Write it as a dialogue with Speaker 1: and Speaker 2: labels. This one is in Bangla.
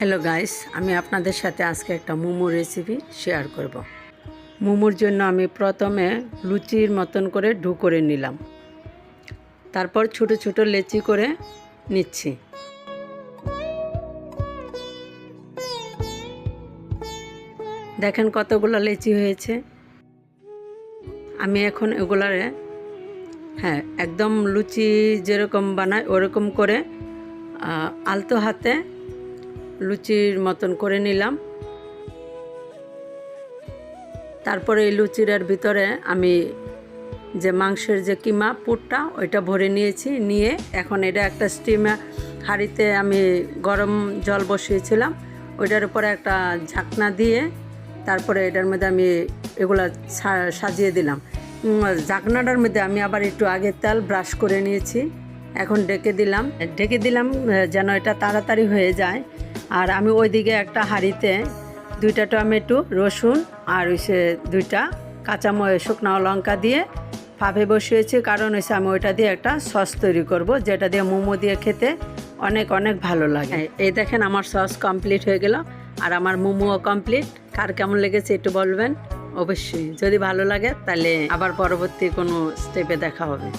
Speaker 1: হ্যালো গাইস, আমি আপনাদের সাথে আজকে একটা মোমো রেসিপি শেয়ার করব। মোমোর জন্য আমি প্রথমে লুচির মতন করে ডু করে নিলাম, তারপর ছোট ছোট লেচি করে নিচ্ছি। দেখেন কতগুলো লেচি হয়েছে। আমি এখন এগুলারে একদম লুচি যেরকম বানায় ওরকম করে আলতো হাতে লুচির মতন করে নিলাম। তারপরে এই লুচির ভিতরে আমি যে মাংসের যে কিমা পুরটা ওইটা ভরে নিয়েছি। নিয়ে এখন এটা একটা স্টিমার হাঁড়িতে আমি গরম জল বসিয়েছিলাম, ওইটার উপরে একটা ঢাকনা দিয়ে তারপরে এটার মধ্যে আমি এগুলা সাজিয়ে দিলাম। ঢাকনাটার মধ্যে আমি আবার একটু আগে তেল ব্রাশ করে নিয়েছি। এখন ঢেকে দিলাম যেন এটা তাড়াতাড়ি হয়ে যায়। আর আমি ওইদিকে একটা হাঁড়িতে 2টা টমেটো, রসুন আর হচ্ছে 2টা শুকনো লঙ্কা দিয়ে ভাপে বসিয়েছি। কারণ হচ্ছে আমি ওইটা দিয়ে একটা সস তৈরি করব, যেটা দিয়ে মোমো দিয়ে খেতে অনেক অনেক ভালো লাগে। এই দেখেন আমার সস কমপ্লিট হয়ে গেল আর আমার মোমোও কমপ্লিট। কার কেমন লেগেছে একটু বলবেন অবশ্যই। যদি ভালো লাগে তাহলে আবার পরবর্তী কোনো স্টেপে দেখা হবে।